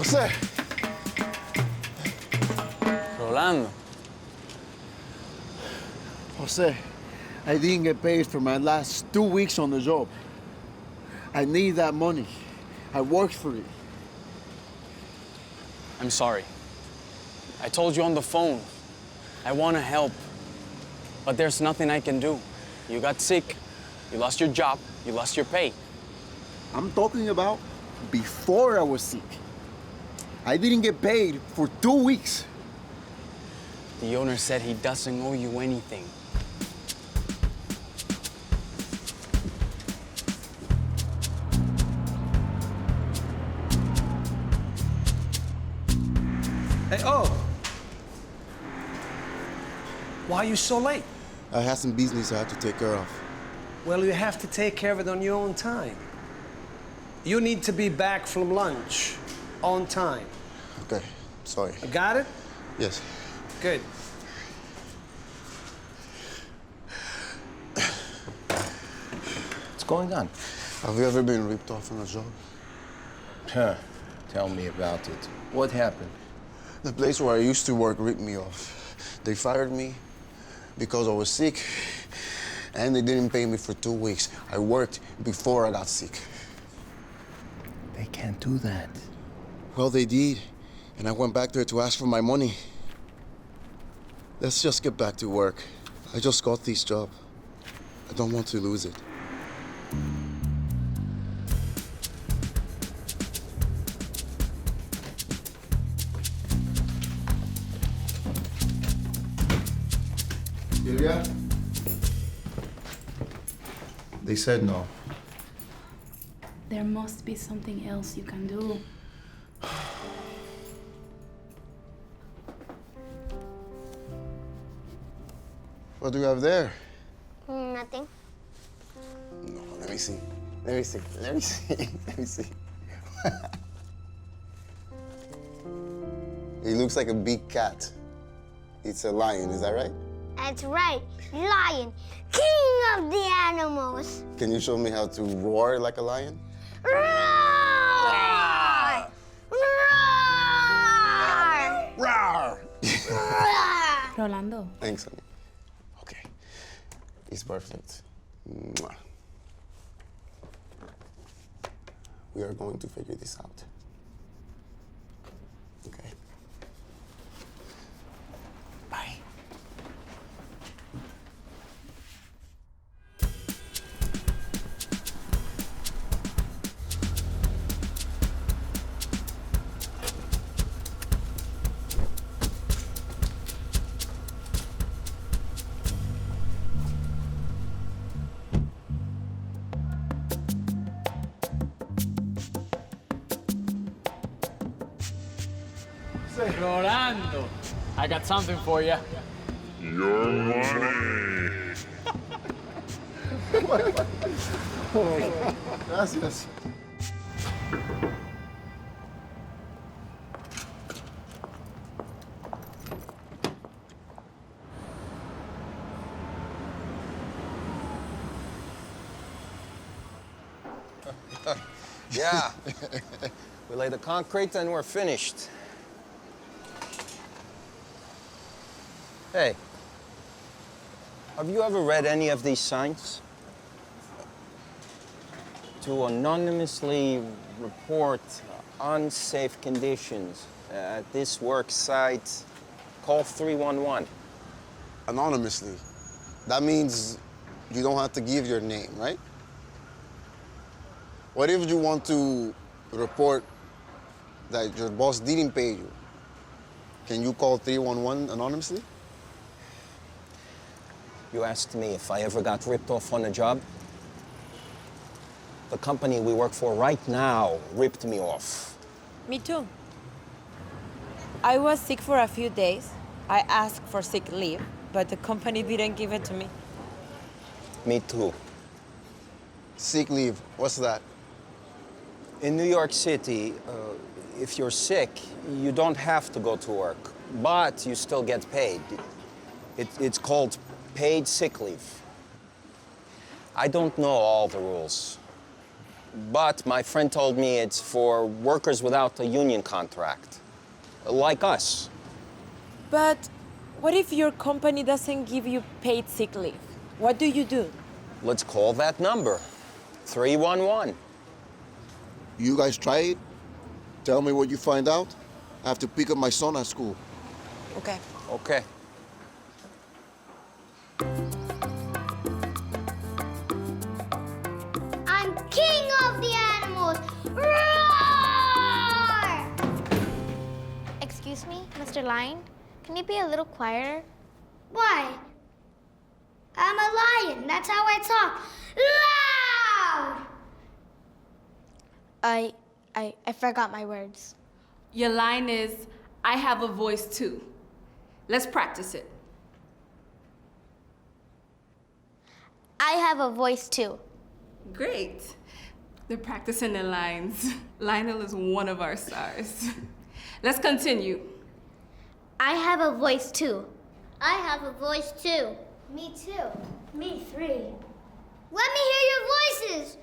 Jose. Rolando. Jose, I didn't get paid for my last 2 weeks on the job. I need that money. I worked for it. I'm sorry. I told you on the phone. I want to help. But there's nothing I can do. You got sick. You lost your job. You lost your pay. I'm talking about before I was sick. I didn't get paid for 2 weeks. The owner said he doesn't owe you anything. Hey, oh! Why are you so late? I had some business I had to take care of. Well, you have to take care of it on your own time. You need to be back from lunch on time. Okay, sorry. Got it? Yes. Good. What's going on? Have you ever been ripped off on a job? Huh. Tell me about it. What happened? The place where I used to work ripped me off. They fired me because I was sick, and they didn't pay me for 2 weeks. I worked before I got sick. They can't do that. Well, they did, and I went back there to ask for my money. Let's just get back to work. I just got this job. I don't want to lose it. Silvia? They said no. There must be something else you can do. What do you have there? Nothing. No, let me see. Let me see. Let me see. Let me see. It looks like a big cat. It's a lion, is that right? That's right. Lion, king of the animals. Can you show me how to roar like a lion? Roar! Roar! Roar! Roar! Rolando, Thanks, honey. Okay. It's perfect. Mwah. We are going to figure this out. Okay? Bye. Rolando, I got something for you. Your money. Gracias. Yeah. We lay the concrete and we're finished. Hey, have you ever read any of these signs? To anonymously report unsafe conditions at this work site, call 311. Anonymously. That means you don't have to give your name, right? What if you want to report that your boss didn't pay you? Can you call 311 anonymously? You asked me if I ever got ripped off on a job. The company we work for right now ripped me off. Me too. I was sick for a few days. I asked for sick leave, but the company didn't give it to me. Me too. Sick leave, what's that? In New York City, if you're sick, you don't have to go to work, but you still get paid. It's called paid sick leave. I don't know all the rules, But my friend told me it's for workers without a union contract, like us. But what if your company doesn't give you paid sick leave? What do you do? Let's call that number, 311. You guys try it? Tell me what you find out. I have to pick up my son at school. Okay. Okay. I'm king of the animals. Roar! Excuse me, Mr. Lion? Can you be a little quieter? Why? I'm a lion. That's how I talk. Loud! I forgot my words. Your line is, I have a voice too. Let's practice it. I have a voice too. Great. They're practicing their lines. Lionel is one of our stars. Let's continue. I have a voice too. I have a voice too. Me too. Me three. Let me hear your voices.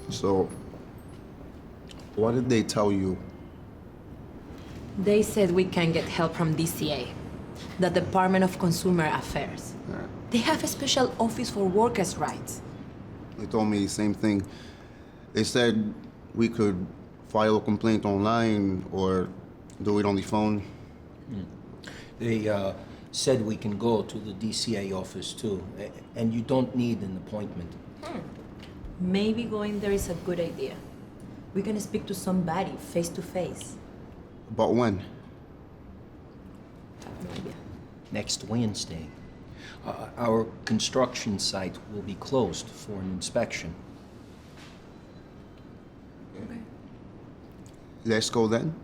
So, what did they tell you? They said we can get help from DCA, the Department of Consumer Affairs. They have a special office for workers' rights. They told me the same thing. They said we could file a complaint online or do it on the phone. They said we can go to the DCA office too, and you don't need an appointment. Maybe going there is a good idea. We can speak to somebody face to face. But when? Next Wednesday. Our construction site will be closed for an inspection. Okay. Let's go then?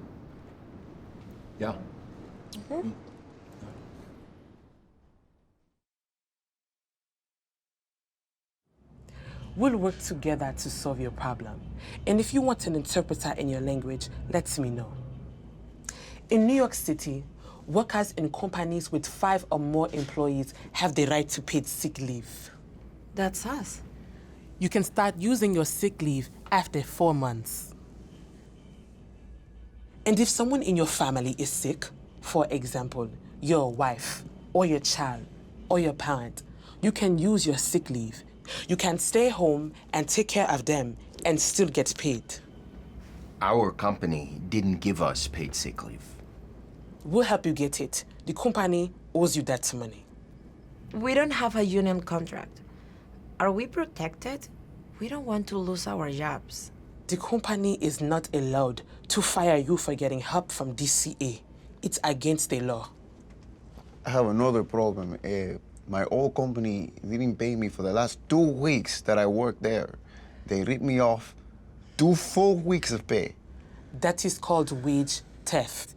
Yeah. We'll work together to solve your problem. And if you want an interpreter in your language, let me know. In New York City, workers in companies with 5 or more employees have the right to paid sick leave. That's us. You can start using your sick leave after 4 months. And if someone in your family is sick, for example, your wife or your child or your parent, you can use your sick leave. You can stay home and take care of them and still get paid. Our company didn't give us paid sick leave. We'll help you get it. The company owes you that money. We don't have a union contract. Are we protected? We don't want to lose our jobs. The company is not allowed to fire you for getting help from DCA. It's against the law. I have another problem. My old company didn't pay me for the last 2 weeks that I worked there. They ripped me off 2 full weeks of pay. That is called wage theft.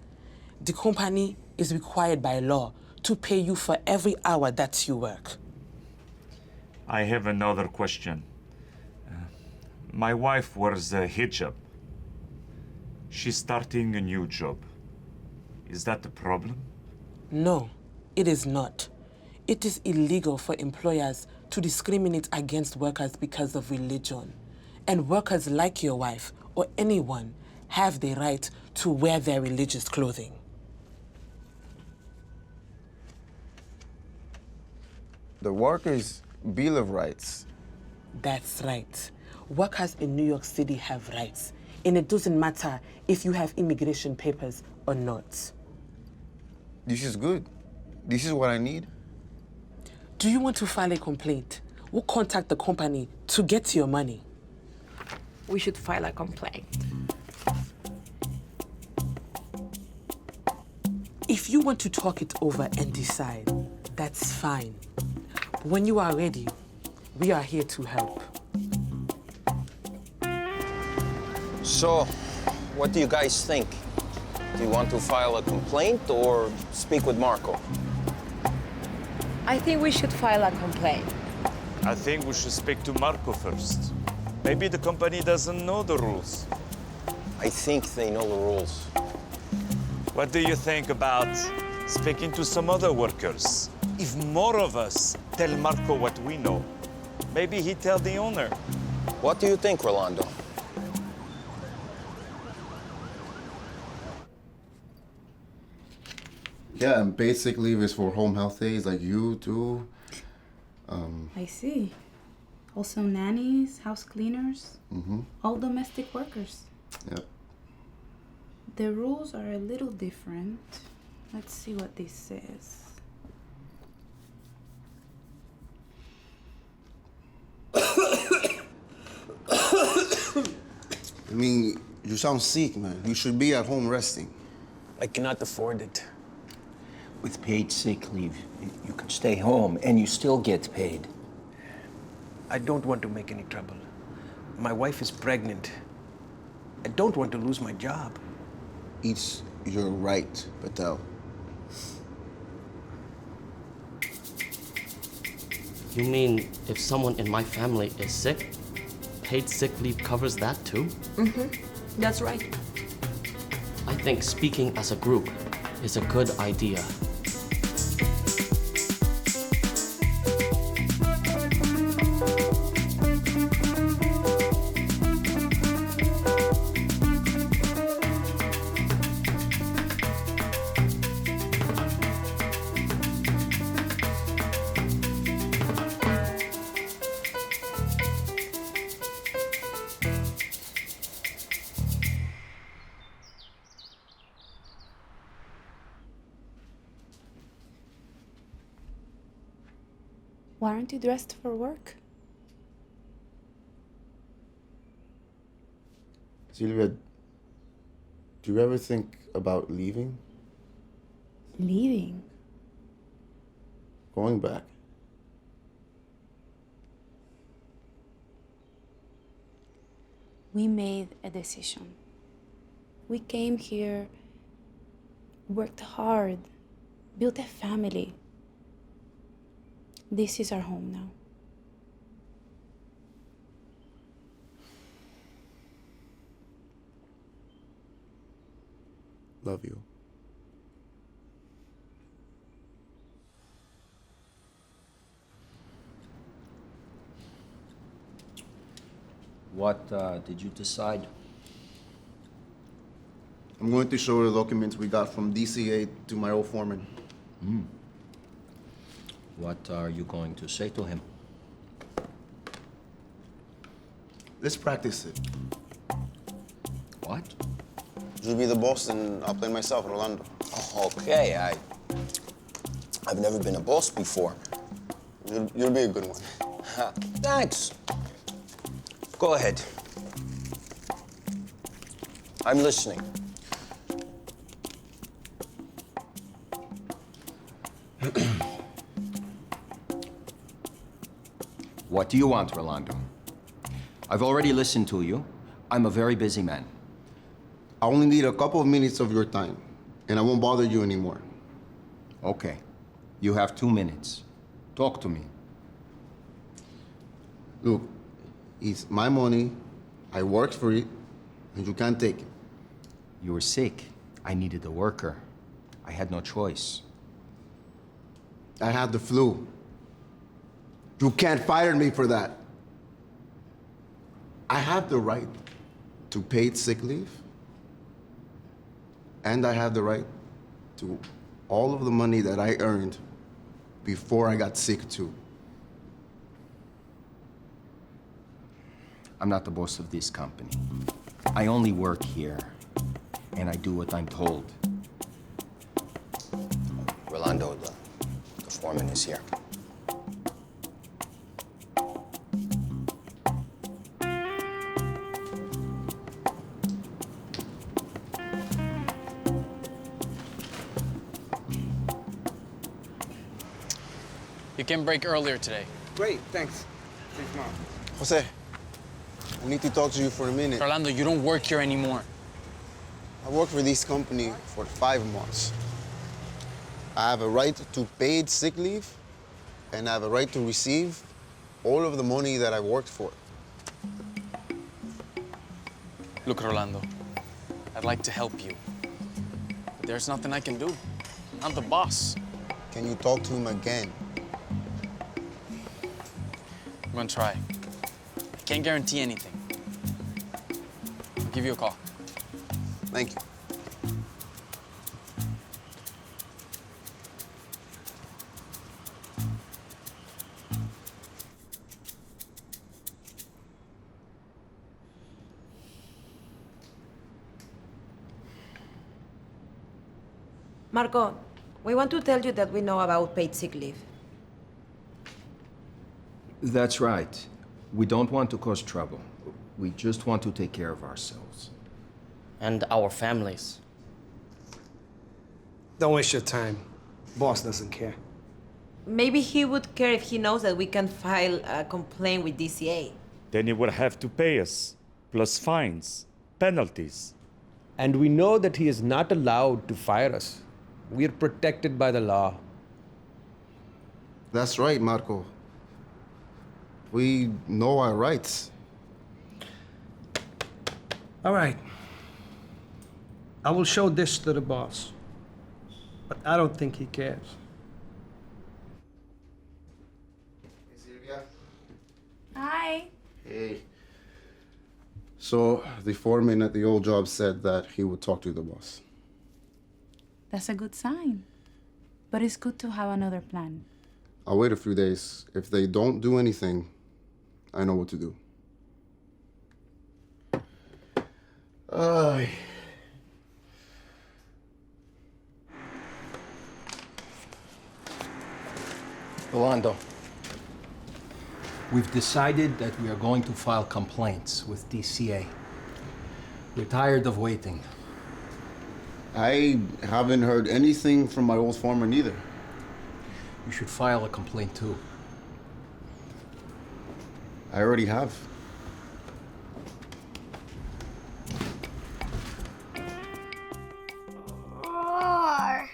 The company is required by law to pay you for every hour that you work. I have another question. My wife wears a hijab. She's starting a new job. Is that a problem? No, it is not. It is illegal for employers to discriminate against workers because of religion. And workers like your wife or anyone have the right to wear their religious clothing. The Workers' Bill of Rights. That's right. Workers in New York City have rights. And it doesn't matter if you have immigration papers or not. This is good. This is what I need. Do you want to file a complaint? We'll contact the company to get your money. We should file a complaint. If you want to talk it over and decide, That's fine. When you are ready, we are here to help. So, what do you guys think? Do you want to file a complaint or speak with Marco? I think we should file a complaint. I think we should speak to Marco first. Maybe the company doesn't know the rules. I think they know the rules. What do you think about speaking to some other workers? If more of us tell Marco what we know, maybe he tell the owner. What do you think, Rolando? Yeah, and paid sick leave is for home health days like you do. I see. Also nannies, house cleaners, all domestic workers. Yep. The rules are a little different. Let's see what this says. I mean, you sound sick, man. You should be at home resting. I cannot afford it. With paid sick leave, you can stay home and you still get paid. I don't want to make any trouble. My wife is pregnant. I don't want to lose my job. It's your right, Patel. You mean if someone in my family is sick, paid sick leave covers that too? That's right. I think speaking as a group is a good idea. Why aren't you dressed for work? Silvia, do you ever think about leaving? Leaving? Going back? We made a decision. We came here, worked hard, built a family. This is our home now. Love you. What did you decide? I'm going to show the documents we got from DCA to my old foreman. What are you going to say to him? Let's practice it. What? You be the boss and I'll play myself, Rolando. Okay, I've never been a boss before. You'll be a good one. Thanks. Go ahead. I'm listening. What do you want, Rolando? I've already listened to you. I'm a very busy man. I only need a couple of minutes of your time, and I won't bother you anymore. Okay. You have 2 minutes. Talk to me. Look, it's my money, I worked for it, and you can't take it. You were sick. I needed a worker. I had no choice. I had the flu. You can't fire me for that. I have the right to paid sick leave, and I have the right to all of the money that I earned before I got sick too. I'm not the boss of this company. I only work here, and I do what I'm told. Rolando, the foreman is here. You can break earlier today. Great, thanks. Thanks, Mom. Jose, I need to talk to you for a minute. Rolando, you don't work here anymore. I worked for this company for 5 months. I have a right to paid sick leave, and I have a right to receive all of the money that I worked for. Look, Rolando, I'd like to help you, but there's nothing I can do. I'm the boss. Can you talk to him again? I'm gonna try. I can't guarantee anything. I'll give you a call. Thank you. Marco, we want to tell you that we know about paid sick leave. That's right. We don't want to cause trouble. We just want to take care of ourselves. And our families. Don't waste your time. Boss doesn't care. Maybe he would care if he knows that we can file a complaint with DCA. Then he would have to pay us, plus fines, penalties. And we know that he is not allowed to fire us. We are protected by the law. That's right, Marco. We know our rights. All right. I will show this to the boss. But I don't think he cares. Hey, Silvia. Hi. Hey. So, the foreman at the old job said that he would talk to the boss. That's a good sign. But it's good to have another plan. I'll wait a few days. If they don't do anything, I know what to do. Rolando, we've decided that we are going to file complaints with DCA. We're tired of waiting. I haven't heard anything from my old foreman either. You should file a complaint too. I already have. Roar. I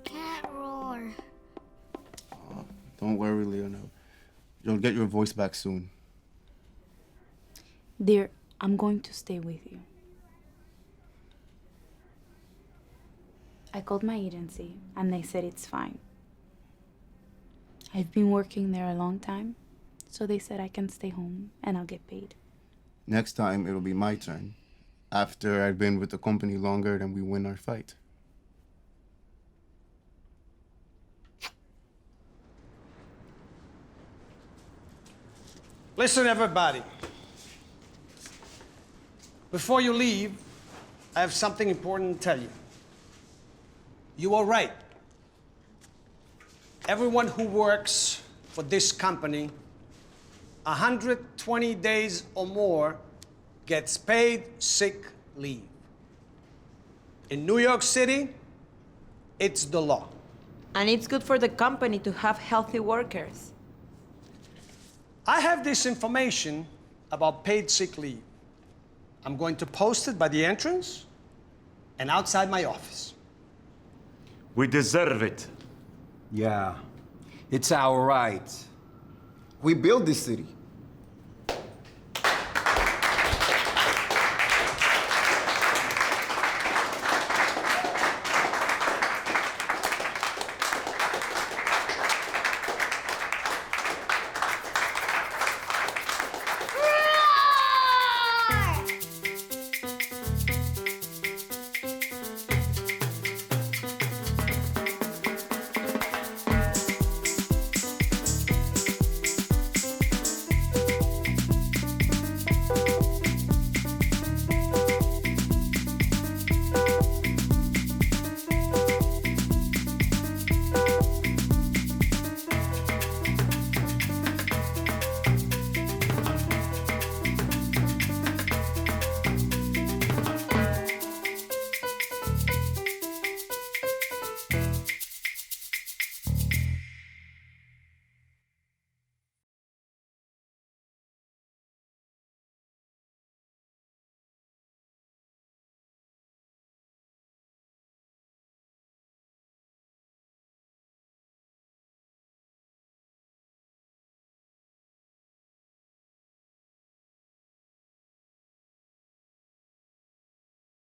can't roar. Don't worry, Leonel. You'll get your voice back soon. Dear, I'm going to stay with you. I called my agency and they said it's fine. I've been working there a long time, so they said I can stay home and I'll get paid. Next time, it'll be my turn. After I've been with the company longer than we win our fight. Listen, everybody. Before you leave, I have something important to tell you. You are right. Everyone who works for this company 120 days or more gets paid sick leave. In New York City, it's the law. And it's good for the company to have healthy workers. I have this information about paid sick leave. I'm going to post it by the entrance and outside my office. We deserve it. Yeah, it's our right. We built this city.